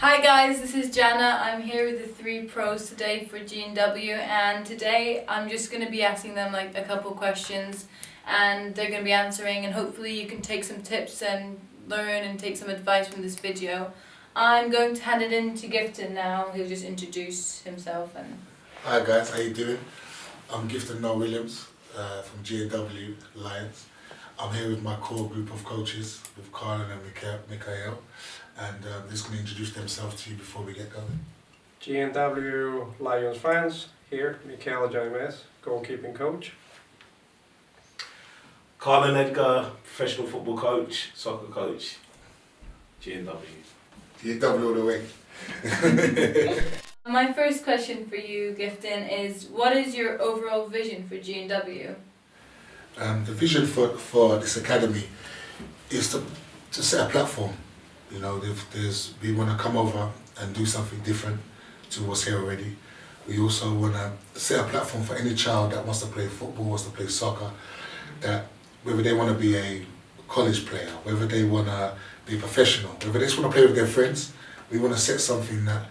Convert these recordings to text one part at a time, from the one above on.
Hi guys, this is Jana. I'm here with the three pros today for GNW, and today I'm just going to be asking them like a couple questions and they're going to be answering, and hopefully you can take some tips and learn and take some advice from this video. I'm going to hand it in to Gifton now. He'll just introduce himself. And Hi guys, how you doing? I'm Gifton Williams from GNW Lions. I'm here with my core group of coaches, with Carlan and Mikhael, and they're just going to introduce themselves to you before we get going. GNW Lions fans, here, Mikhael, goalkeeping coach. Carlan Edgar, professional football coach, soccer coach, GNW. GNW all the way. my first question for you, Gifton, is what is your overall vision for GNW? The vision for this academy is to set a platform. You know, we want to come over and do something different to what's here already. We also want to set a platform for any child that wants to play football, wants to play soccer, that whether they want to be a college player, whether they want to be professional, whether they just want to play with their friends, we want to set something that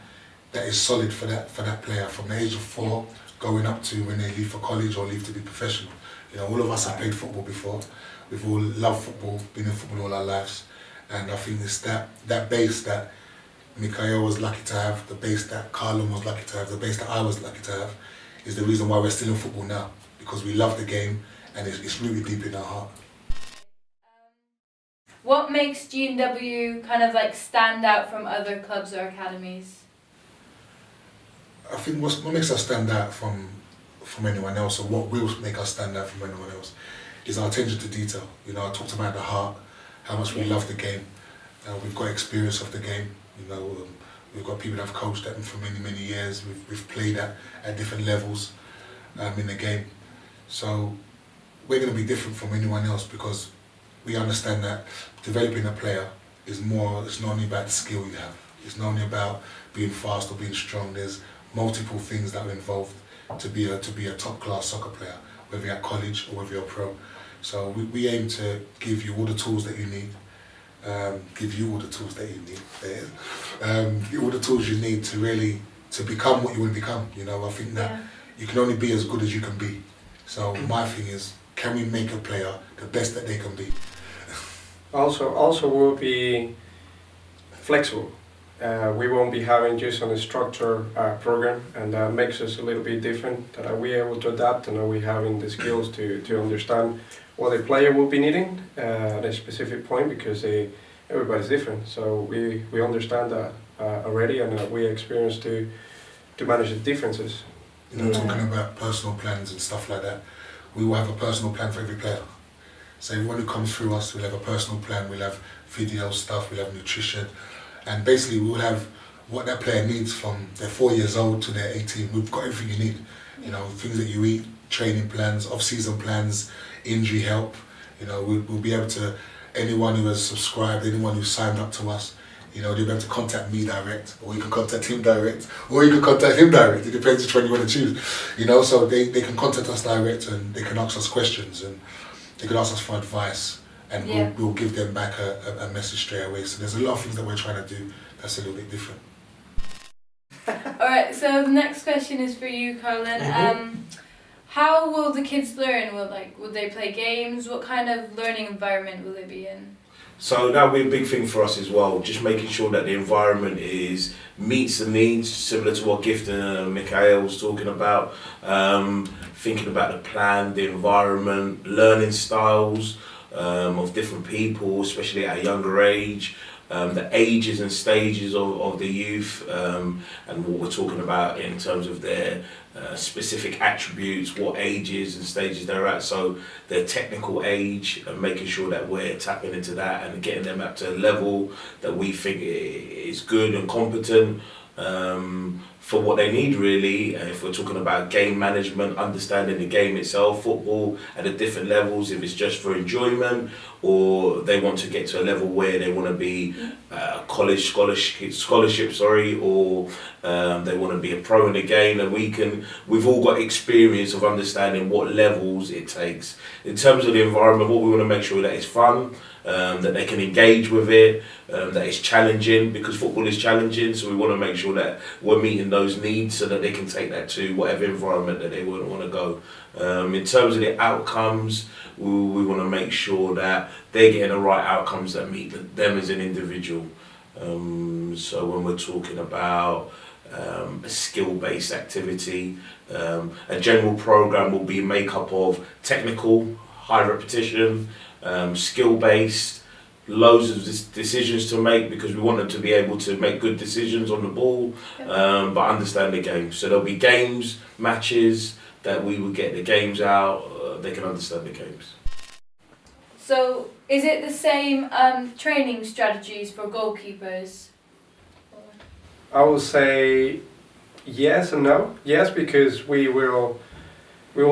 is solid for that player from the age of 4 going up to when they leave for college or leave to be professional. You know, all of us have played football before. We've all loved football, been in football all our lives. And I think it's that base that Mikhael was lucky to have, the base that Carlan was lucky to have, the base that I was lucky to have, is the reason why we're still in football now. Because we love the game and it's really deep in our heart. What makes GNW kind of like stand out from other clubs or academies? I think what makes us stand out from anyone else, or what will make us stand out from anyone else, is our attention to detail. You know, I talked about the heart, how much we love the game. We've got experience of the game. You know, we've got people that have coached them for many years. We've played at different levels in the game. So we're going to be different from anyone else because we understand that developing a player is more. It's not only about the skill you have. It's not only about being fast or being strong. There's multiple things that are involved to be a top class soccer player, whether you're at college or whether you're pro. So we aim to give you all the tools that you need, give you all the tools that you need, all the tools you need to become what you want to become. You know, I think that you can only be as good as you can be. So my thing is, can we make a player the best that they can be? Also we'll be flexible. We won't be having just on a structure program, and that makes us a little bit different. That we're able to adapt, and we're having the skills to understand what a player will be needing at a specific point, because everybody's different. So we understand that already, and we experience to manage the differences. You know, talking about personal plans and stuff like that, we will have a personal plan for every player. So everyone who comes through us will have a personal plan. We'll have video stuff, we'll have nutrition. And basically we'll have what that player needs from their 4 years old to their 18. We've got everything you need. You know, things that you eat, training plans, off-season plans, injury help. You know, we'll be able to, anyone who has subscribed, anyone who's signed up to us, you know, they'll be able to contact me direct, or you can contact him direct, or you can contact him direct. It depends which one you want to choose. You know, so they can contact us direct, and they can ask us questions, and they can ask us for advice. And we'll give them back a message straight away. So there's a lot of things that we're trying to do that's a little bit different. Alright, so the next question is for you, Carlan. How will the kids learn? Will they play games? What kind of learning environment will they be in? So that'll be a big thing for us as well, just making sure that the environment meets the needs, similar to what Gifton and Mikhael was talking about, thinking about the plan, the environment, learning styles, of different people, especially at a younger age, the ages and stages of the youth, and what we're talking about in terms of their specific attributes, what ages and stages they're at, so their technical age, and making sure that we're tapping into that and getting them up to a level that we think is good and competent for what they need, really. And if we're talking about game management, understanding the game itself, football at the different levels, if it's just for enjoyment, or they want to get to a level where they want to be college scholarship, or they want to be a pro in the game, and we've all got experience of understanding what levels it takes. In terms of the environment, what we want to make sure that it's fun, that they can engage with it, that it's challenging, because football is challenging, so we want to make sure that we're meeting those needs so that they can take that to whatever environment that they want to go. In terms of the outcomes, we want to make sure that they're getting the right outcomes that meet them as an individual. So when we're talking about a skill-based activity, a general program will be made up of technical, high repetition, skill-based, loads of decisions to make, because we want them to be able to make good decisions on the ball, but understand the game. So there'll be games, matches, that we would get the games out, they can understand the games. So, is it the same training strategies for goalkeepers? I will say yes and no. Yes, because we will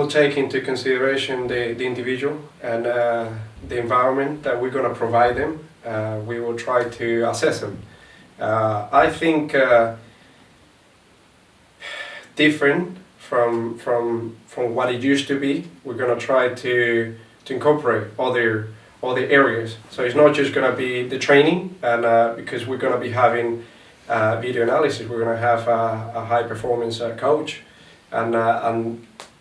take into consideration the individual and the environment that we're going to provide them. We will try to assess them. I think different from what it used to be. We're going to try to incorporate other areas. So it's not just going to be the training, and because we're going to be having video analysis, we're going to have a high performance coach, and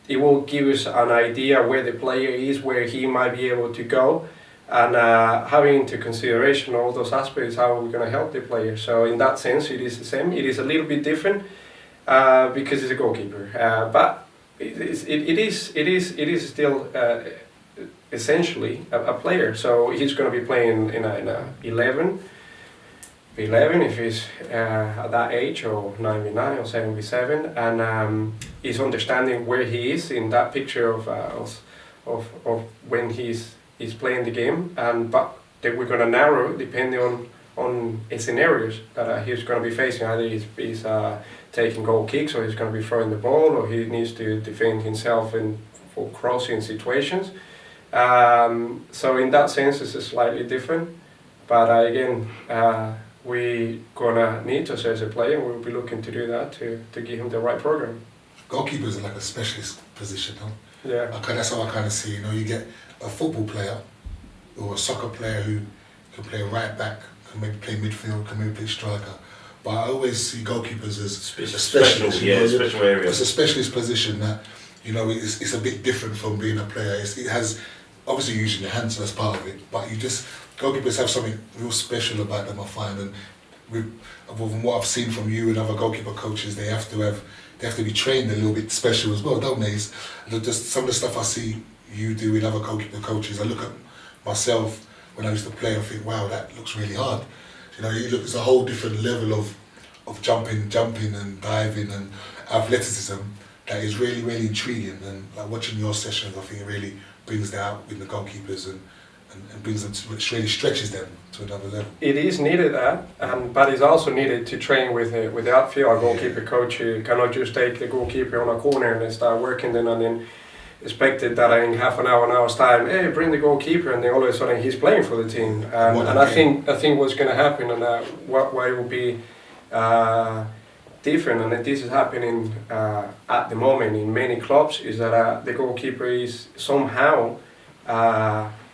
it will give us an idea where the player is, where he might be able to go, and having into consideration all those aspects, how we're going to help the player. So in that sense, it is the same. It is a little bit different because he's a goalkeeper, but it is still essentially a player. So he's going to be playing in a 11 if he's at that age, or 9v9 or 7v7, and he's understanding where he is in that picture of when he's playing the game, but that we're going to narrow depending on scenarios that he's going to be facing. Either he's taking goal kicks, or he's going to be throwing the ball, or he needs to defend himself for crossing situations. So in that sense, it's slightly different, but again, we're gonna need to assess a player, and we'll be looking to do that to give him the right program. Goalkeepers are like a specialist position, huh? Yeah. That's how I kind of see. You know, you get a football player or a soccer player who can play right back, can maybe play midfield, can maybe play striker. But I always see goalkeepers as a specialist. Special area. It's a specialist position that, you know, it's a bit different from being a player. It has, obviously you're using your hands, so that's part of it, but goalkeepers have something real special about them, I find, and from what I've seen from you and other goalkeeper coaches, they have to be trained a little bit special as well, don't they? Just some of the stuff I see you do with other goalkeeper coaches, I look at myself when I used to play, I think, wow, that looks really hard. You know, it's a whole different level of jumping and diving and athleticism that is really, really intriguing, and like watching your sessions, I think it really brings that out with the goalkeepers and brings them to, which really stretches them to another level. It is needed but it's also needed to train with the outfield. A goalkeeper coach who cannot just take the goalkeeper on a corner and then start working and then expect it that in half an hour's time, hey, bring the goalkeeper, and then all of a sudden he's playing for the team. And I think what's going to happen, and what will be different, and this is happening at the moment in many clubs, is that the goalkeeper is somehow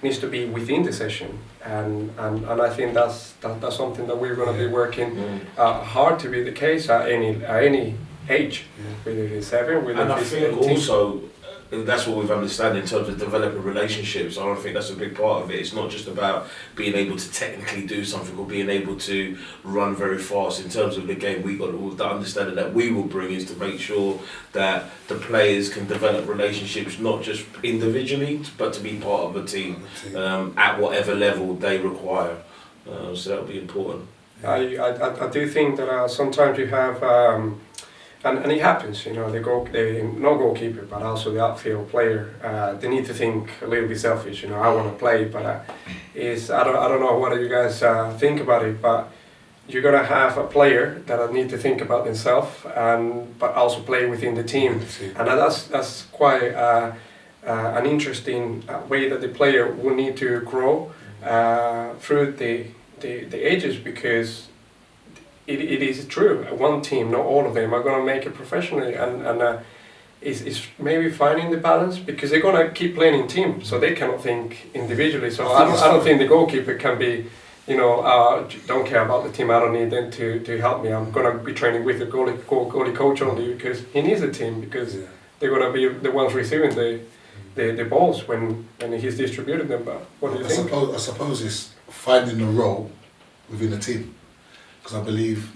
needs to be within the session, and I think that's something that we're going to be working hard to be the case at any age, whether it's 7, whether and it's 18. I think also that's what we've understood in terms of developing relationships. I think that's a big part of it. It's not just about being able to technically do something or being able to run very fast. In terms of the game, the understanding that we will bring is to make sure that the players can develop relationships not just individually, but to be part of a team at whatever level they require. So that'll be important. I do think that sometimes you have. And it happens, you know, no goalkeeper, but also the outfield player, they need to think a little bit selfish, you know, I want to play, but I don't know what you guys think about it, but you're going to have a player that need to think about themselves, but also play within the team. And that's quite an interesting way that the player will need to grow through the ages, because it is true. One team, not all of them, are going to make it professionally, and is maybe finding the balance, because they're gonna keep playing in team, so they cannot think individually. So I don't think the goalkeeper can be, don't care about the team. I don't need them to help me. I'm gonna be training with the goalie coach only, because he needs a team, because they're gonna be the ones receiving the balls when he's distributing them. But what do you think? I suppose it's finding a role within the team, because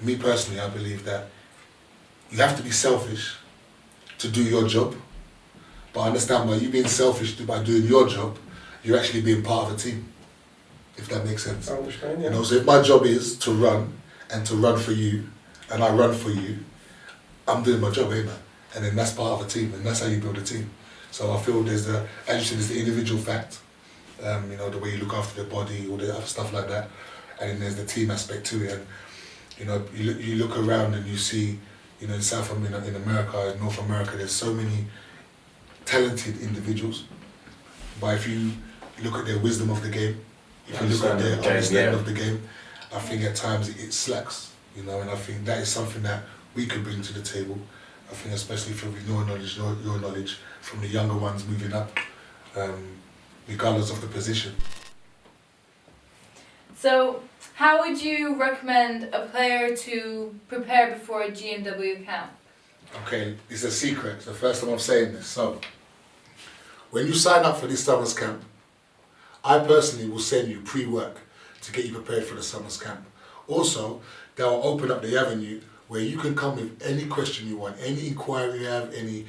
me personally, I believe that you have to be selfish to do your job, but I understand by you being selfish by doing your job, you're actually being part of a team, if that makes sense. I understand, yeah. So if my job is to run and to run for you, and I run for you, I'm doing my job, ain't I? And then that's part of a team, and that's how you build a team. So I feel there's the individual fact, the way you look after the body, all the other stuff like that, and then there's the team aspect to it. And you look around and you see, in in America, in North America, there's so many talented individuals. But if you look at their wisdom of the game, if you look at their understanding of the game, I think at times it slacks, and I think that is something that we could bring to the table. I think especially from your knowledge from the younger ones moving up, regardless of the position. So, how would you recommend a player to prepare before a GNW camp? Okay, it's a secret. It's the first time I'm saying this. So, when you sign up for this summer's camp, I personally will send you pre-work to get you prepared for the summer's camp. Also, they'll open up the avenue where you can come with any question you want, any inquiry you have, any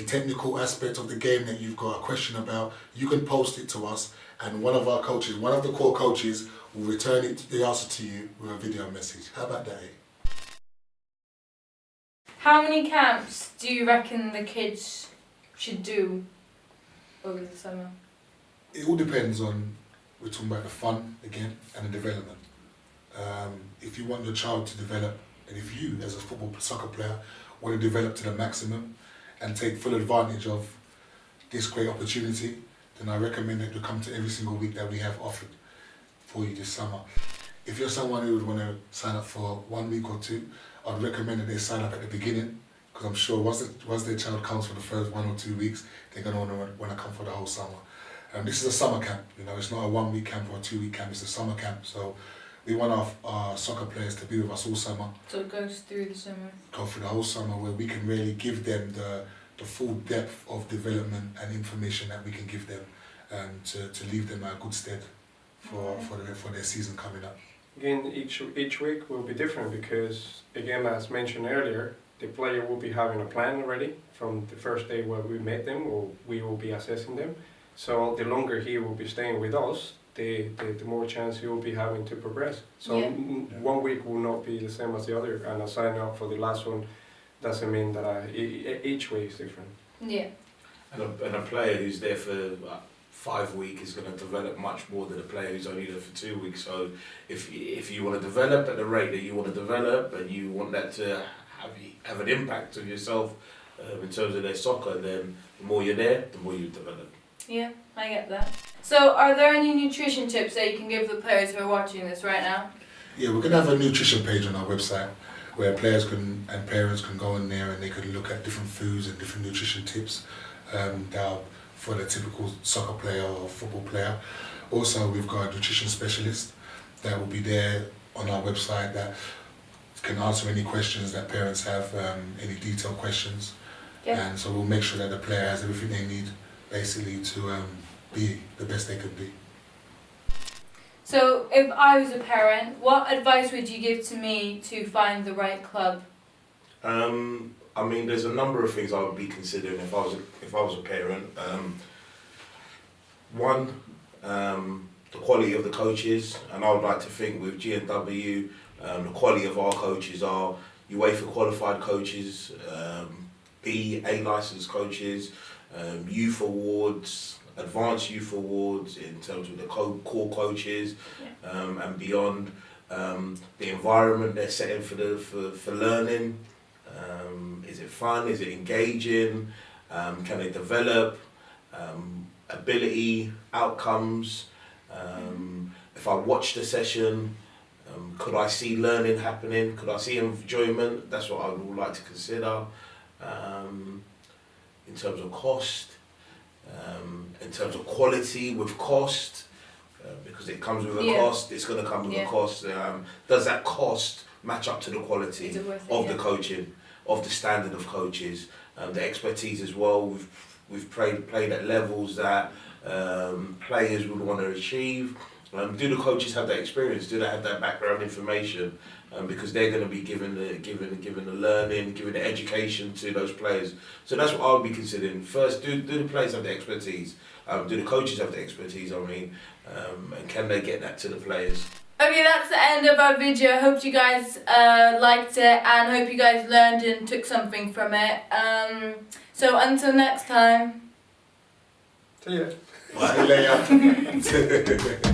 technical aspect of the game that you've got a question about, you can post it to us, and one of the core coaches, will return the answer to you with a video message. How about that, eh? How many camps do you reckon the kids should do over the summer? It all depends on, we're talking about the fun again and the development. If you want your child to develop, and if you as a soccer player want to develop to the maximum and take full advantage of this great opportunity, then I recommend that you come to every single week that we have offered for you this summer. If you're someone who would want to sign up for 1 week or two, I'd recommend that they sign up at the beginning, because I'm sure once their child comes for the first 1 or 2 weeks, they're going to want to come for the whole summer. This is a summer camp, it's not a 1 week camp or a 2 week camp, it's a summer camp. So we want our soccer players to be with us all summer. So it goes through the summer? Go through the whole summer, where we can really give them the full depth of development and information that we can give them, to leave them at a good stead for their season coming up. Again, each week will be different, because, again, as mentioned earlier, the player will be having a plan already from the first day where we met them, or we will be assessing them. So the longer he will be staying with us, the more chance he will be having to progress. So 1 week will not be the same as the other, and a sign up for the last one doesn't mean that each way is different. Yeah. And a player who's there for 5 weeks is going to develop much more than a player who's only there for 2 weeks. So if you want to develop at the rate that you want to develop, and you want that to have an impact on yourself in terms of their soccer, then the more you're there, the more you develop. Yeah, I get that. So, are there any nutrition tips that you can give the players who are watching this right now? Yeah, we're going to have a nutrition page on our website where players and parents can go in there, and they can look at different foods and different nutrition tips that are for the typical soccer player or football player. Also, we've got a nutrition specialist that will be there on our website that can answer any questions that parents have, any detailed questions. Yep. And so we'll make sure that the player has everything they need, basically, to be the best they can be. So, if I was a parent, what advice would you give to me to find the right club? There's a number of things I would be considering if I was a parent. One, the quality of the coaches, and I would like to think with GNW, the quality of our coaches are UEFA qualified coaches, A licensed coaches, youth awards, advanced youth awards in terms of the core coaches, and beyond. The environment they're setting for learning. Is it fun? Is it engaging? Can they develop? Ability, outcomes. If I watch the session, could I see learning happening? Could I see enjoyment? That's what I would like to consider. in terms of cost, in terms of quality with cost, because it comes with a cost, it's going to come with a cost. Does that cost match up to the quality Is it worth it? of the coaching, of the standard of coaches, the expertise as well? We've played at levels that players would want to achieve. Do the coaches have that experience? Do they have that background information? Because they're going to be given the learning, giving the education to those players. So that's what I would be considering. First, do the players have the expertise? Do the coaches have the expertise? I mean, and can they get that to the players? Okay, that's the end of our video. Hope you guys liked it and hope you guys learned and took something from it. So until next time. See ya. See you later.